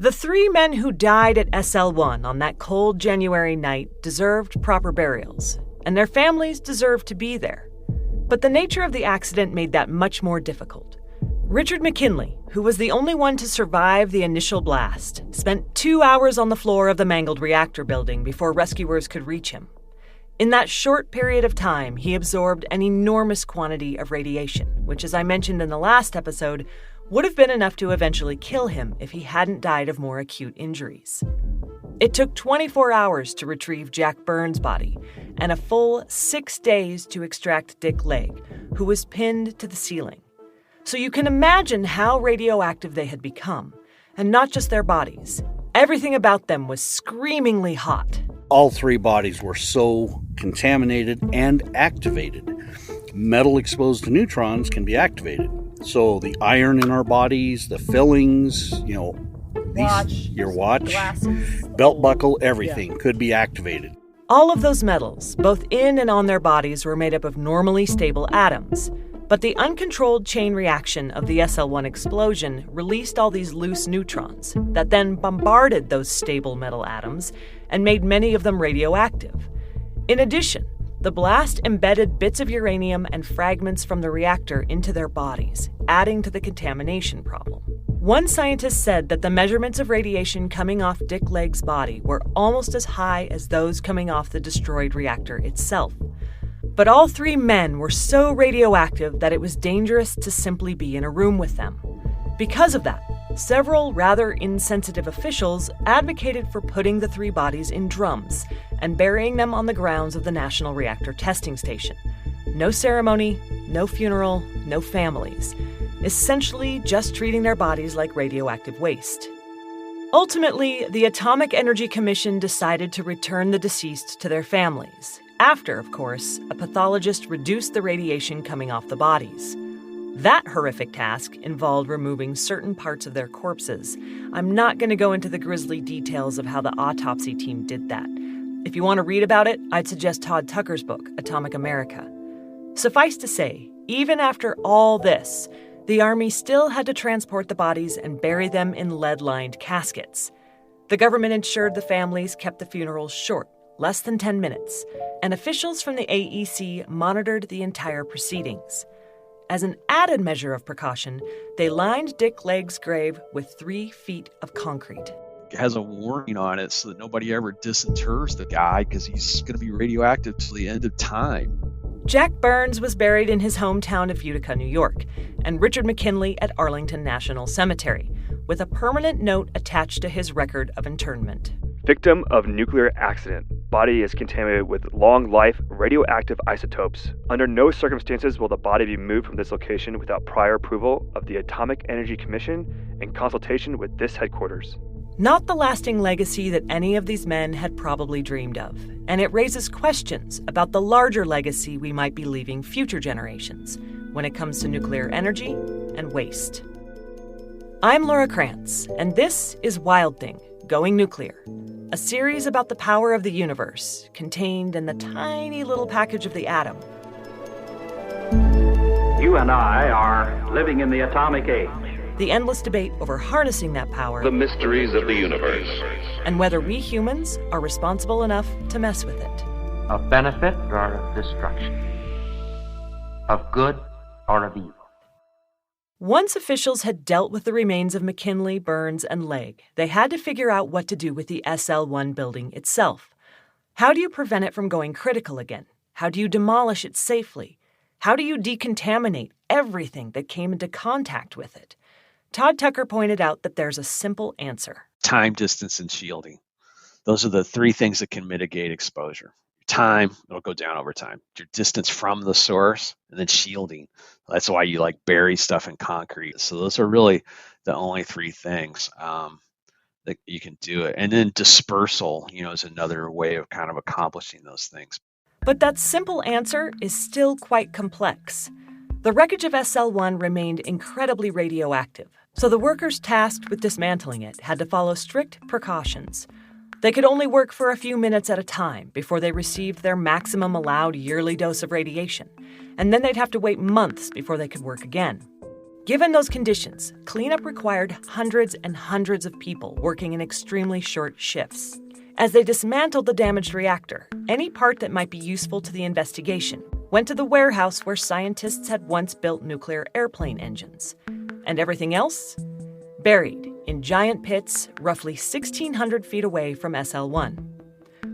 The 3 men who died at SL1 on that cold January night deserved proper burials, and their families deserved to be there. But the nature of the accident made that much more difficult. Richard McKinley, who was the only one to survive the initial blast, spent 2 hours on the floor of the mangled reactor building before rescuers could reach him. In that short period of time, he absorbed an enormous quantity of radiation, which, as I mentioned in the last episode, would have been enough to eventually kill him if he hadn't died of more acute injuries. It took 24 hours to retrieve Jack Burns' body, and a full 6 days to extract Dick Legg, who was pinned to the ceiling. So you can imagine how radioactive they had become, and not just their bodies. Everything about them was screamingly hot. All 3 bodies were so contaminated and activated. Metal exposed to neutrons can be activated. So the iron in our bodies, the fillings, your watch, glasses, belt buckle, everything could be activated. All of those metals, both in and on their bodies, were made up of normally stable atoms. But the uncontrolled chain reaction of the SL1 explosion released all these loose neutrons that then bombarded those stable metal atoms and made many of them radioactive. In addition, the blast embedded bits of uranium and fragments from the reactor into their bodies, adding to the contamination problem. One scientist said that the measurements of radiation coming off Dick Legg's body were almost as high as those coming off the destroyed reactor itself. But all 3 men were so radioactive that it was dangerous to simply be in a room with them. Because of that, several rather insensitive officials advocated for putting the 3 bodies in drums and burying them on the grounds of the National Reactor Testing Station. No ceremony, no funeral, no families. Essentially just treating their bodies like radioactive waste. Ultimately, the Atomic Energy Commission decided to return the deceased to their families. After, of course, a pathologist reduced the radiation coming off the bodies. That horrific task involved removing certain parts of their corpses. I'm not going to go into the grisly details of how the autopsy team did that. If you want to read about it, I'd suggest Todd Tucker's book, Atomic America. Suffice to say, even after all this, the Army still had to transport the bodies and bury them in lead-lined caskets. The government ensured the families kept the funerals short, less than 10 minutes, and officials from the AEC monitored the entire proceedings. As an added measure of precaution, they lined Dick Legg's grave with 3 feet of concrete. It has a warning on it so that nobody ever disinters the guy because he's going to be radioactive till the end of time. Jack Burns was buried in his hometown of Utica, New York, and Richard McKinley at Arlington National Cemetery, with a permanent note attached to his record of internment. Victim of nuclear accident. Body is contaminated with long-life radioactive isotopes. Under no circumstances will the body be moved from this location without prior approval of the Atomic Energy Commission in consultation with this headquarters. Not the lasting legacy that any of these men had probably dreamed of, and it raises questions about the larger legacy we might be leaving future generations when it comes to nuclear energy and waste. I'm Laura Krantz, and this is Wild Thing, Going Nuclear, a series about the power of the universe contained in the tiny little package of the atom. You and I are living in the atomic age. The endless debate over harnessing that power, the mysteries of the universe, and whether we humans are responsible enough to mess with it. Of benefit or of destruction? Of good or of evil? Once officials had dealt with the remains of McKinley, Burns, and Legg, they had to figure out what to do with the SL1 building itself. How do you prevent it from going critical again? How do you demolish it safely? How do you decontaminate everything that came into contact with it? Todd Tucker pointed out that there's a simple answer. Time, distance, and shielding. Those are the 3 things that can mitigate exposure. Your time, it'll go down over time. Your distance from the source, and then shielding. That's why you bury stuff in concrete. So those are really the only 3 things that you can do it. And then dispersal, is another way of kind of accomplishing those things. But that simple answer is still quite complex. The wreckage of SL1 remained incredibly radioactive, so the workers tasked with dismantling it had to follow strict precautions. They could only work for a few minutes at a time before they received their maximum allowed yearly dose of radiation, and then they'd have to wait months before they could work again. Given those conditions, cleanup required hundreds and hundreds of people working in extremely short shifts. As they dismantled the damaged reactor, any part that might be useful to the investigation went to the warehouse where scientists had once built nuclear airplane engines. And everything else? Buried in giant pits roughly 1,600 feet away from SL1.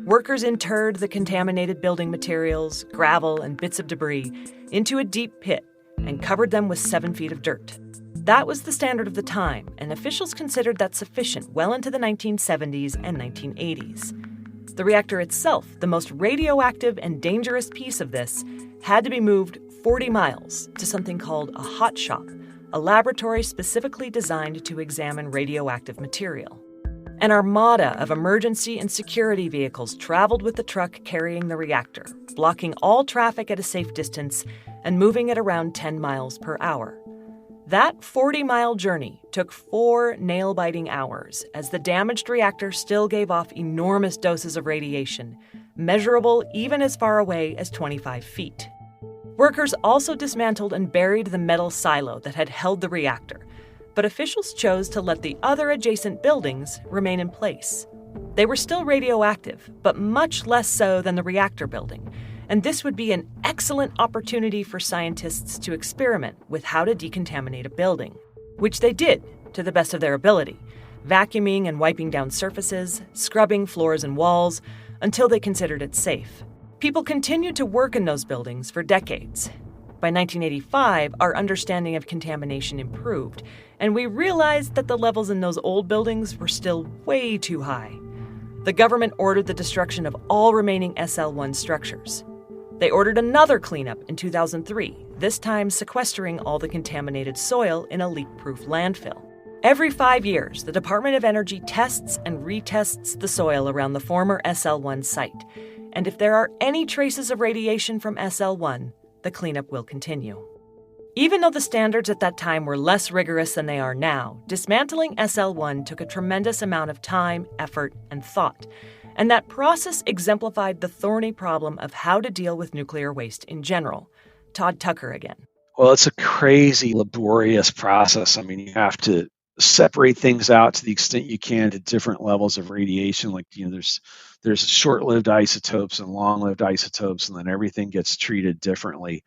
Workers interred the contaminated building materials, gravel, and bits of debris into a deep pit and covered them with 7 feet of dirt. That was the standard of the time, and officials considered that sufficient well into the 1970s and 1980s. The reactor itself, the most radioactive and dangerous piece of this, had to be moved 40 miles to something called a hot shop, a laboratory specifically designed to examine radioactive material. An armada of emergency and security vehicles traveled with the truck carrying the reactor, blocking all traffic at a safe distance and moving at around 10 miles per hour. That 40-mile journey took 4 nail-biting hours as the damaged reactor still gave off enormous doses of radiation, measurable even as far away as 25 feet. Workers also dismantled and buried the metal silo that had held the reactor, but officials chose to let the other adjacent buildings remain in place. They were still radioactive, but much less so than the reactor building, and this would be an excellent opportunity for scientists to experiment with how to decontaminate a building, which they did to the best of their ability, vacuuming and wiping down surfaces, scrubbing floors and walls, until they considered it safe. People continued to work in those buildings for decades. By 1985, our understanding of contamination improved, and we realized that the levels in those old buildings were still way too high. The government ordered the destruction of all remaining SL1 structures. They ordered another cleanup in 2003, this time sequestering all the contaminated soil in a leak-proof landfill. Every 5 years, the Department of Energy tests and retests the soil around the former SL1 site. And if there are any traces of radiation from SL1, the cleanup will continue. Even though the standards at that time were less rigorous than they are now, dismantling SL1 took a tremendous amount of time, effort, and thought. And that process exemplified the thorny problem of how to deal with nuclear waste in general. Todd Tucker again. Well, it's a crazy, laborious process. I mean, you have to separate things out to the extent you can to different levels of radiation. Like, there's short-lived isotopes and long-lived isotopes, and then everything gets treated differently,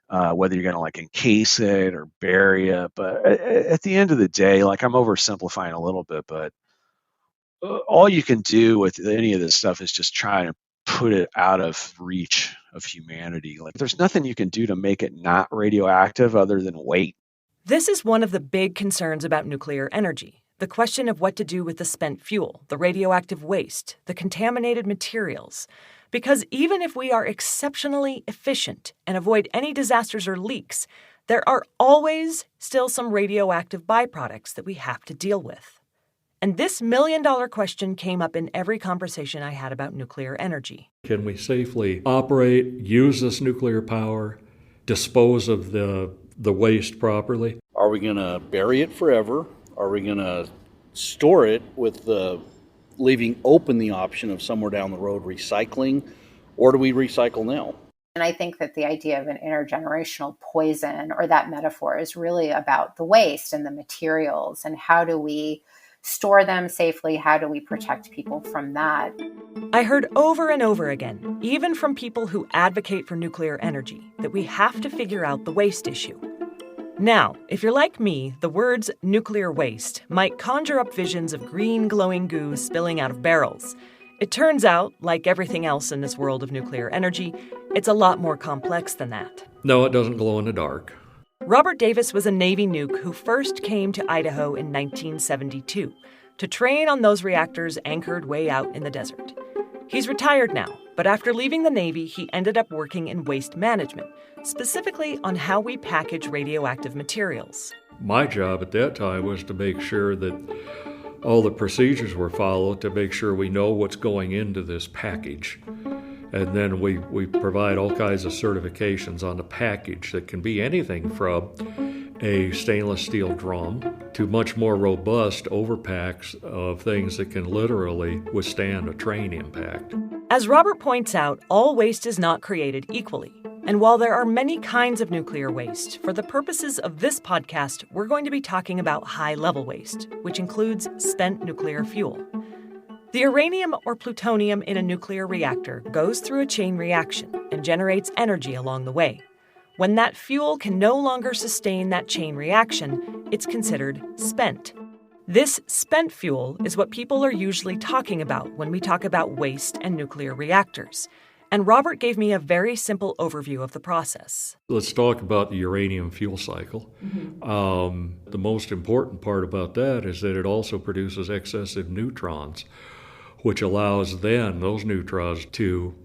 whether you're going to encase it or bury it. But at the end of the day, I'm oversimplifying a little bit, but all you can do with any of this stuff is just try to put it out of reach of humanity. There's nothing you can do to make it not radioactive other than wait. This is one of the big concerns about nuclear energy, the question of what to do with the spent fuel, the radioactive waste, the contaminated materials. Because even if we are exceptionally efficient and avoid any disasters or leaks, there are always still some radioactive byproducts that we have to deal with. And this million-dollar question came up in every conversation I had about nuclear energy. Can we safely operate, use this nuclear power, dispose of the waste properly? Are we going to bury it forever? Are we going to store it with leaving open the option of somewhere down the road recycling? Or do we recycle now? And I think that the idea of an intergenerational poison, or that metaphor, is really about the waste and the materials and how do we store them safely? How do we protect people from that? I heard over and over again, even from people who advocate for nuclear energy, that we have to figure out the waste issue. Now, if you're like me, the words nuclear waste might conjure up visions of green glowing goo spilling out of barrels. It turns out, like everything else in this world of nuclear energy, it's a lot more complex than that. No, it doesn't glow in the dark. Robert Davis was a Navy nuke who first came to Idaho in 1972 to train on those reactors anchored way out in the desert. He's retired now, but after leaving the Navy, he ended up working in waste management, specifically on how we package radioactive materials. My job at that time was to make sure that all the procedures were followed to make sure we know what's going into this package. And then we provide all kinds of certifications on the package that can be anything from a stainless steel drum to much more robust overpacks of things that can literally withstand a train impact. As Robert points out, all waste is not created equally. And while there are many kinds of nuclear waste, for the purposes of this podcast, we're going to be talking about high-level waste, which includes spent nuclear fuel. The uranium or plutonium in a nuclear reactor goes through a chain reaction and generates energy along the way. When that fuel can no longer sustain that chain reaction, it's considered spent. This spent fuel is what people are usually talking about when we talk about waste and nuclear reactors. And Robert gave me a very simple overview of the process. Let's talk about the uranium fuel cycle. The most important part about that is that it also produces excessive neutrons, which allows then those neutrons to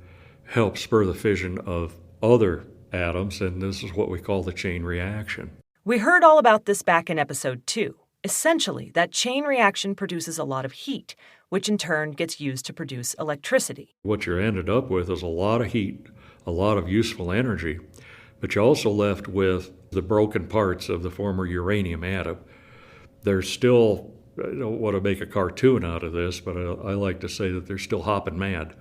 help spur the fission of other atoms, and this is what we call the chain reaction. We heard all about this back in episode 2. Essentially, that chain reaction produces a lot of heat, which in turn gets used to produce electricity. What you're ended up with is a lot of heat, a lot of useful energy, but you're also left with the broken parts of the former uranium atom. There's still, I don't want to make a cartoon out of this, but I like to say that they're still hopping mad.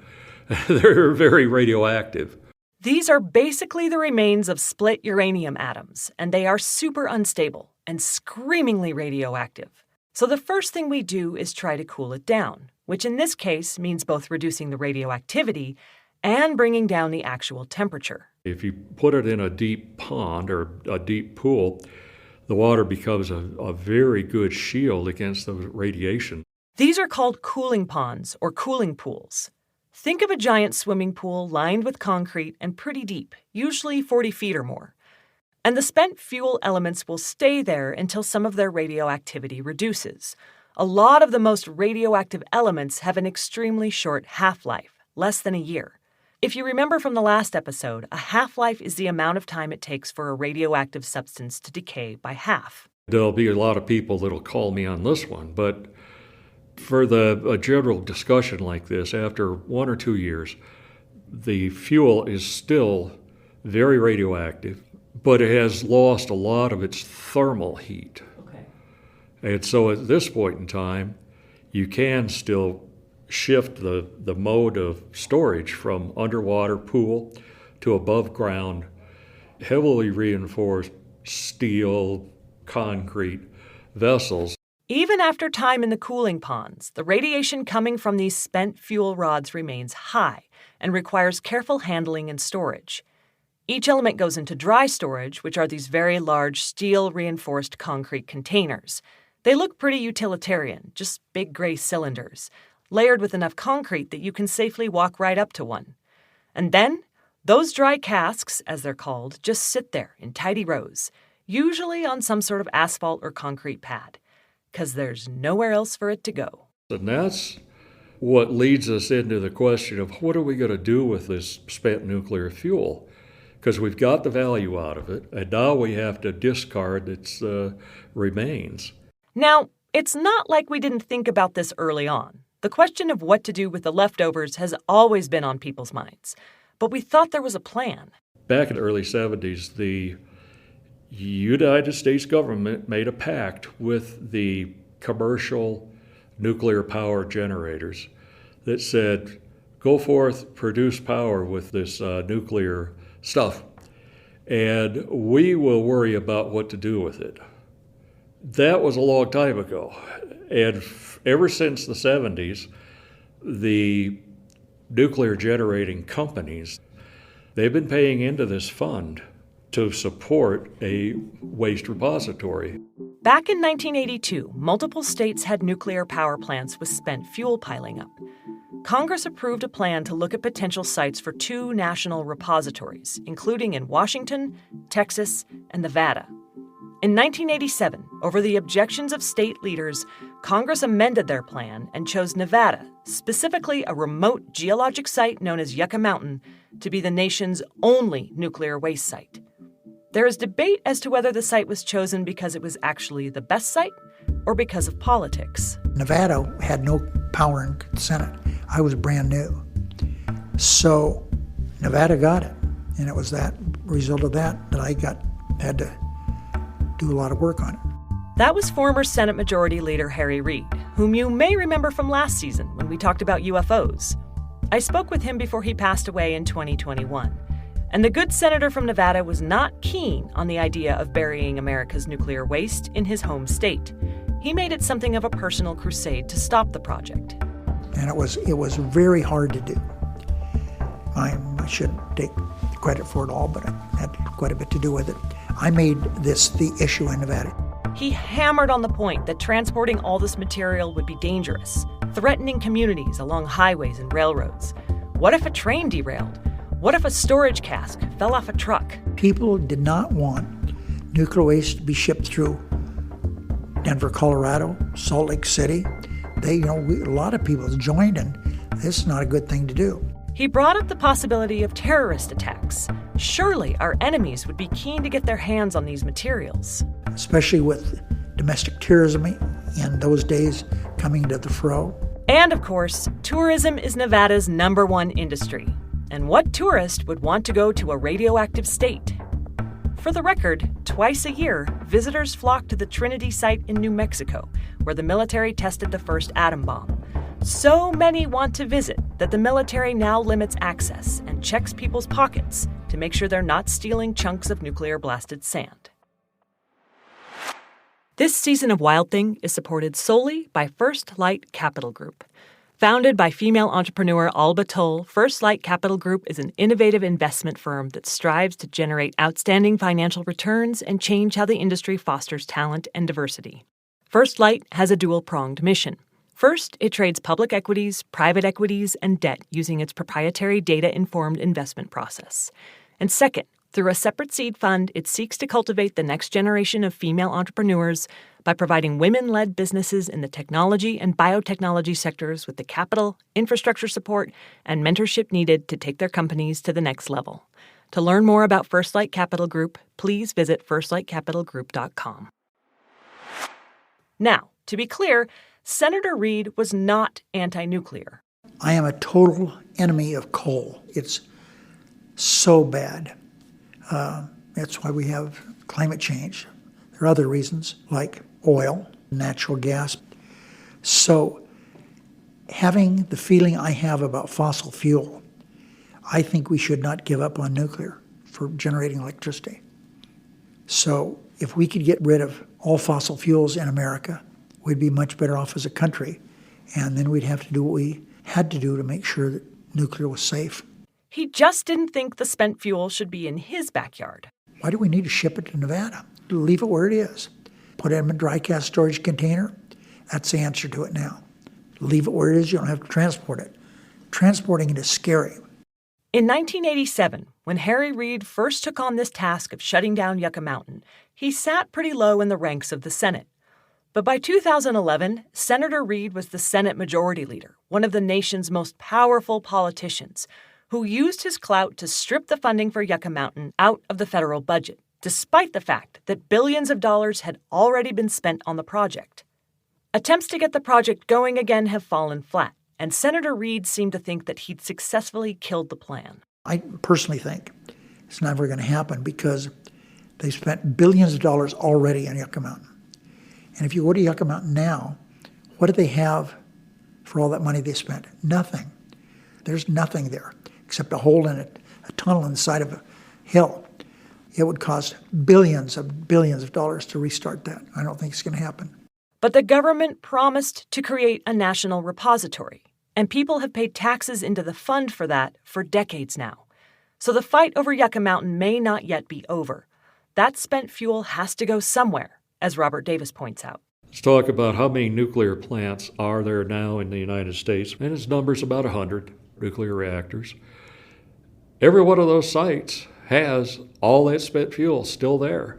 They're very radioactive. These are basically the remains of split uranium atoms, and they are super unstable and screamingly radioactive. So the first thing we do is try to cool it down, which in this case means both reducing the radioactivity and bringing down the actual temperature. If you put it in a deep pond or a deep pool, the water becomes a very good shield against the radiation. These are called cooling ponds or cooling pools. Think of a giant swimming pool lined with concrete and pretty deep, usually 40 feet or more. And the spent fuel elements will stay there until some of their radioactivity reduces. A lot of the most radioactive elements have an extremely short half-life, less than a year. If you remember from the last episode, a half-life is the amount of time it takes for a radioactive substance to decay by half. There'll be a lot of people that'll call me on this one, but for a general discussion like this, after 1 or 2 years, the fuel is still very radioactive, but it has lost a lot of its thermal heat. Okay. And so at this point in time, you can still shift the mode of storage from underwater pool to above ground, heavily reinforced steel, concrete vessels. Even after time in the cooling ponds, the radiation coming from these spent fuel rods remains high and requires careful handling and storage. Each element goes into dry storage, which are these very large steel-reinforced concrete containers. They look pretty utilitarian, just big gray cylinders, layered with enough concrete that you can safely walk right up to one. And then, those dry casks, as they're called, just sit there in tidy rows, usually on some sort of asphalt or concrete pad, because there's nowhere else for it to go. And that's what leads us into the question of what are we going to do with this spent nuclear fuel? Because we've got the value out of it, and now we have to discard its remains. Now, it's not like we didn't think about this early on. The question of what to do with the leftovers has always been on people's minds, but we thought there was a plan. Back in the early 70s, the United States government made a pact with the commercial nuclear power generators that said, go forth, produce power with this nuclear stuff, and we will worry about what to do with it. That was a long time ago, and ever since the 70s, the nuclear generating companies, they've been paying into this fund to support a waste repository. Back in 1982, multiple states had nuclear power plants with spent fuel piling up. Congress approved a plan to look at potential sites for 2 national repositories, including in Washington, Texas, and Nevada. In 1987, over the objections of state leaders, Congress amended their plan and chose Nevada, specifically a remote geologic site known as Yucca Mountain, to be the nation's only nuclear waste site. There is debate as to whether the site was chosen because it was actually the best site or because of politics. Nevada had no power in the Senate. I was brand new. So Nevada got it. And it was that result of that I had to do a lot of work on it. That was former Senate Majority Leader Harry Reid, whom you may remember from last season when we talked about UFOs. I spoke with him before he passed away in 2021. And the good senator from Nevada was not keen on the idea of burying America's nuclear waste in his home state. He made it something of a personal crusade to stop the project. And it was very hard to do. I shouldn't take credit for it all, but I had quite a bit to do with it. I made this the issue in Nevada. He hammered on the point that transporting all this material would be dangerous, threatening communities along highways and railroads. What if a train derailed? What if a storage cask fell off a truck? People did not want nuclear waste to be shipped through Denver, Colorado, Salt Lake City. A lot of people joined, and this is not a good thing to do. He brought up the possibility of terrorist attacks. Surely our enemies would be keen to get their hands on these materials. Especially with domestic terrorism in those days coming to the fro. And of course, tourism is Nevada's #1 industry. And what tourist would want to go to a radioactive state? For the record, twice a year, visitors flock to the Trinity site in New Mexico, where the military tested the first atom bomb. So many want to visit that the military now limits access and checks people's pockets to make sure they're not stealing chunks of nuclear-blasted sand. This season of Wild Thing is supported solely by First Light Capital Group. Founded by female entrepreneur Alba Toll, First Light Capital Group is an innovative investment firm that strives to generate outstanding financial returns and change how the industry fosters talent and diversity. First Light has a dual-pronged mission. First, it trades public equities, private equities, and debt using its proprietary data-informed investment process. And second, through a separate seed fund, it seeks to cultivate the next generation of female entrepreneurs by providing women-led businesses in the technology and biotechnology sectors with the capital, infrastructure support, and mentorship needed to take their companies to the next level. To learn more about First Light Capital Group, please visit firstlightcapitalgroup.com. Now, to be clear, Senator Reid was not anti-nuclear. I am a total enemy of coal. It's so bad. That's why we have climate change. There are other reasons, like oil, natural gas. So having the feeling I have about fossil fuel, I think we should not give up on nuclear for generating electricity. So if we could get rid of all fossil fuels in America, we'd be much better off as a country. And then we'd have to do what we had to do to make sure that nuclear was safe. He just didn't think the spent fuel should be in his backyard. Why do we need to ship it to Nevada? Leave it where it is. Put it in a dry cask storage container. That's the answer to it now. Leave it where it is. You don't have to transport it. Transporting it is scary. In 1987, when Harry Reid first took on this task of shutting down Yucca Mountain, he sat pretty low in the ranks of the Senate. But by 2011, Senator Reid was the Senate Majority Leader, one of the nation's most powerful politicians, who used his clout to strip the funding for Yucca Mountain out of the federal budget, despite the fact that billions of dollars had already been spent on the project. Attempts to get the project going again have fallen flat, and Senator Reid seemed to think that he'd successfully killed the plan. I personally think it's never going to happen because they've spent billions of dollars already on Yucca Mountain. And if you go to Yucca Mountain now, what do they have for all that money they spent? Nothing. There's nothing there except a hole in it, a tunnel in the side of a hill. It would cost billions of dollars to restart that. I don't think it's going to happen. But the government promised to create a national repository, and people have paid taxes into the fund for that for decades now. So the fight over Yucca Mountain may not yet be over. That spent fuel has to go somewhere, as Robert Davis points out. Let's talk about how many nuclear plants are there now in the United States, and its number's about 100 nuclear reactors. Every one of those sites has all that spent fuel still there.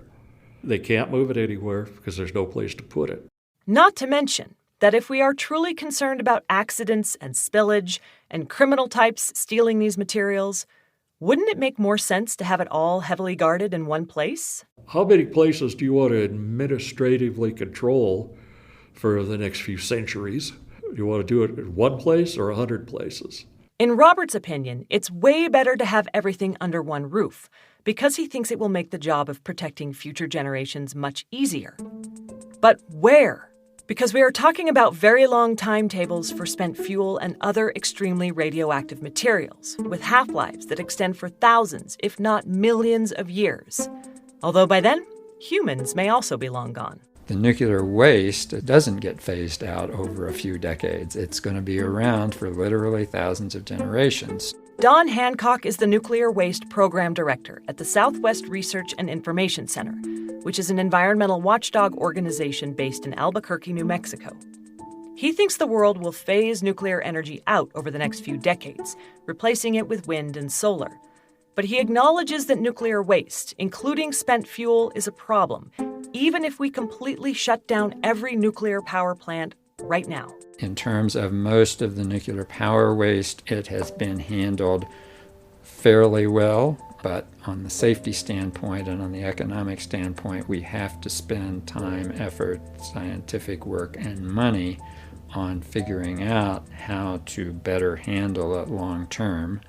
They can't move it anywhere because there's no place to put it. Not to mention that if we are truly concerned about accidents and spillage and criminal types stealing these materials, wouldn't it make more sense to have it all heavily guarded in one place? How many places do you want to administratively control for the next few centuries? Do you want to do it in one place or 100 places? In Robert's opinion, it's way better to have everything under one roof because he thinks it will make the job of protecting future generations much easier. But where? Because we are talking about very long timetables for spent fuel and other extremely radioactive materials, with half-lives that extend for thousands, if not millions of years. Although by then, humans may also be long gone. The nuclear waste doesn't get phased out over a few decades. It's going to be around for literally thousands of generations. Don Hancock is the Nuclear Waste Program Director at the Southwest Research and Information Center, which is an environmental watchdog organization based in Albuquerque, New Mexico. He thinks the world will phase nuclear energy out over the next few decades, replacing it with wind and solar. But he acknowledges that nuclear waste, including spent fuel, is a problem, even if we completely shut down every nuclear power plant right now. In terms of most of the nuclear power waste, it has been handled fairly well, but on the safety standpoint and on the economic standpoint, we have to spend time, effort, scientific work, and money on figuring out how to better handle it long term.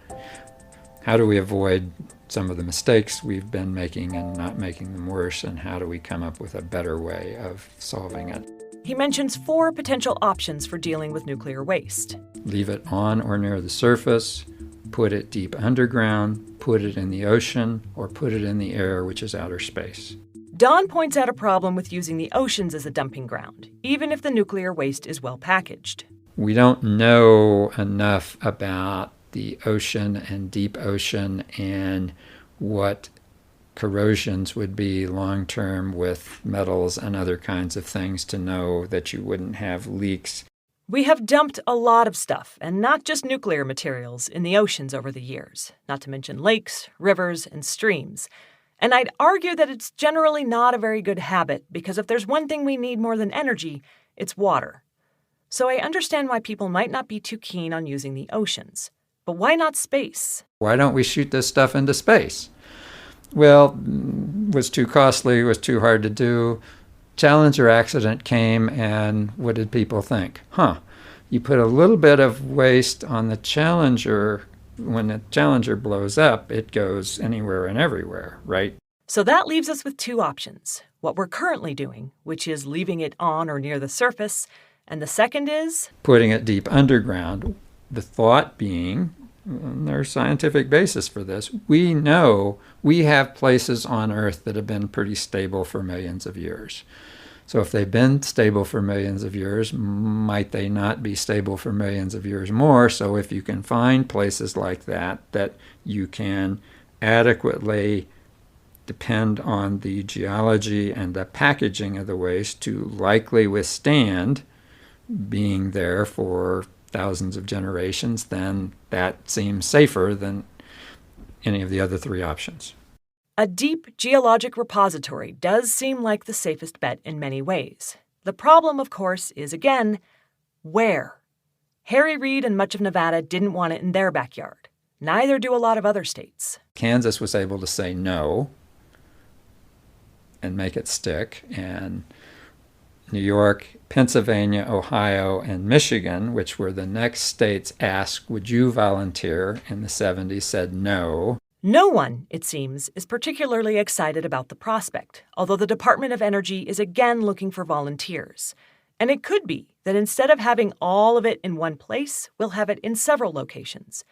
How do we avoid some of the mistakes we've been making and not making them worse, and how do we come up with a better way of solving it? He mentions 4 potential options for dealing with nuclear waste. Leave it on or near the surface, put it deep underground, put it in the ocean, or put it in the air, which is outer space. Don points out a problem with using the oceans as a dumping ground, even if the nuclear waste is well packaged. We don't know enough about the ocean and deep ocean and what corrosions would be long-term with metals and other kinds of things to know that you wouldn't have leaks. We have dumped a lot of stuff, and not just nuclear materials, in the oceans over the years, not to mention lakes, rivers, and streams. And I'd argue that it's generally not a very good habit, because if there's one thing we need more than energy, it's water. So I understand why people might not be too keen on using the oceans. But why not space? Why don't we shoot this stuff into space? Well, it was too costly, it was too hard to do. Challenger accident came, and what did people think? You put a little bit of waste on the Challenger. When the Challenger blows up, it goes anywhere and everywhere, right? So that leaves us with 2 options. What we're currently doing, which is leaving it on or near the surface, and the second is putting it deep underground. The thought being, and there's scientific basis for this, we know we have places on Earth that have been pretty stable for millions of years. So if they've been stable for millions of years, might they not be stable for millions of years more? So if you can find places like that you can adequately depend on the geology and the packaging of the waste to likely withstand being there for thousands of generations, then that seems safer than any of the other 3 options. A deep geologic repository does seem like the safest bet in many ways. The problem, of course, is again, where? Harry Reid and much of Nevada didn't want it in their backyard. Neither do a lot of other states. Kansas was able to say no and make it stick, and New York, Pennsylvania, Ohio, and Michigan, which were the next states asked, would you volunteer, in the 70s, said no. No one, it seems, is particularly excited about the prospect, although the Department of Energy is again looking for volunteers. And it could be that instead of having all of it in one place, we'll have it in several locations.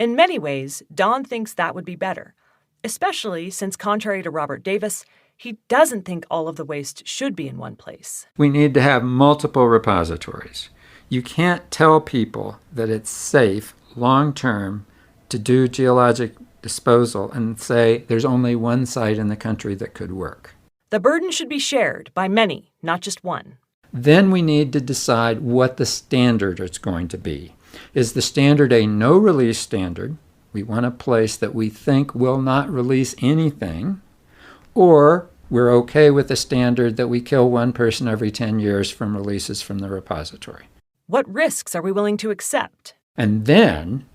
In many ways, Don thinks that would be better, especially since, contrary to Robert Davis, he doesn't think all of the waste should be in one place. We need to have multiple repositories. You can't tell people that it's safe long-term to do geologic disposal and say there's only one site in the country that could work. The burden should be shared by many, not just one. Then we need to decide what the standard is going to be. Is the standard a no-release standard? We want a place that we think will not release anything. Or we're okay with the standard that we kill one person every 10 years from releases from the repository. What risks are we willing to accept? And then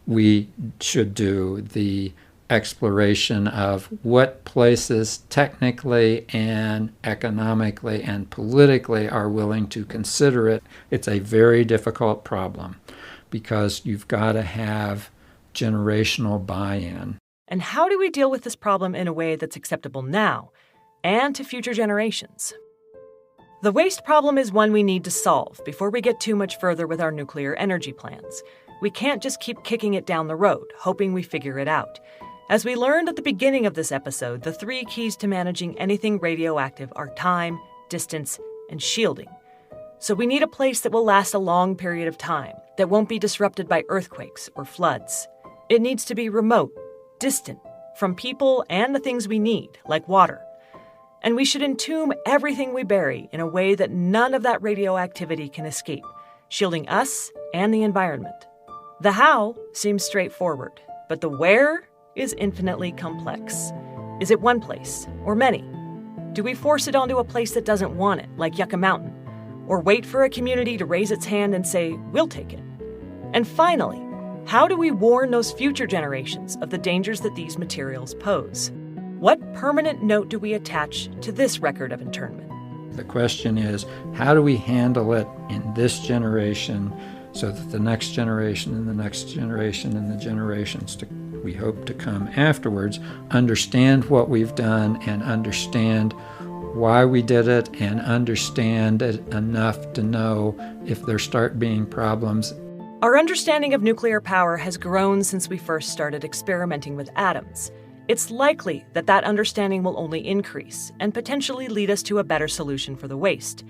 we should do the exploration of what places technically and economically and politically are willing to consider it. It's a very difficult problem because you've got to have generational buy-in. And how do we deal with this problem in a way that's acceptable now and to future generations? The waste problem is one we need to solve before we get too much further with our nuclear energy plans. We can't just keep kicking it down the road, hoping we figure it out. As we learned at the beginning of this episode, the 3 keys to managing anything radioactive are time, distance, and shielding. So we need a place that will last a long period of time, that won't be disrupted by earthquakes or floods. It needs to be remote, distant, from people and the things we need, like water. And we should entomb everything we bury in a way that none of that radioactivity can escape, shielding us and the environment. The how seems straightforward, but the where is infinitely complex. Is it one place or many? Do we force it onto a place that doesn't want it, like Yucca Mountain? Or wait for a community to raise its hand and say, we'll take it? And finally, how do we warn those future generations of the dangers that these materials pose? What permanent note do we attach to this record of internment? The question is, how do we handle it in this generation so that the next generation and the next generation and the generations we hope to come afterwards understand what we've done and understand why we did it and understand it enough to know if there start being problems. Our understanding of nuclear power has grown since we first started experimenting with atoms. It's likely that that understanding will only increase and potentially lead us to a better solution for the waste.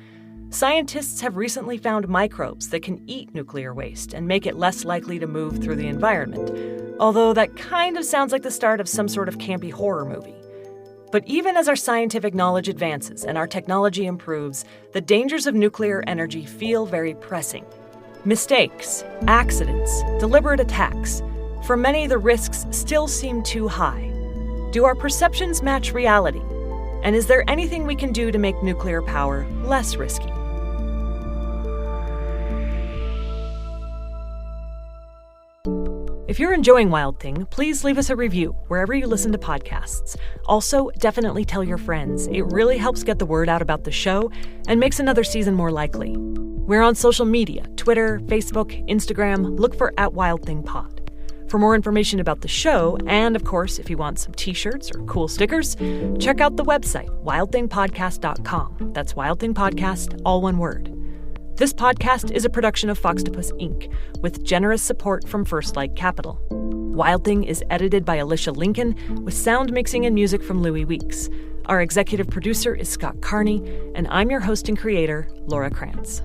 Scientists have recently found microbes that can eat nuclear waste and make it less likely to move through the environment, although that kind of sounds like the start of some sort of campy horror movie. But even as our scientific knowledge advances and our technology improves, the dangers of nuclear energy feel very pressing. Mistakes, accidents, deliberate attacks. For many, the risks still seem too high. Do our perceptions match reality? And is there anything we can do to make nuclear power less risky? If you're enjoying Wild Thing, please leave us a review wherever you listen to podcasts. Also, definitely tell your friends. It really helps get the word out about the show and makes another season more likely. We're on social media, Twitter, Facebook, Instagram. Look for @WildThingPod. For more information about the show, and of course, if you want some t-shirts or cool stickers, check out the website, wildthingpodcast.com. That's WildThingPodcast, all one word. This podcast is a production of Foxtopus Inc., with generous support from First Light Capital. Wild Thing is edited by Alicia Lincoln, with sound mixing and music from Louis Weeks. Our executive producer is Scott Carney, and I'm your host and creator, Laura Krantz.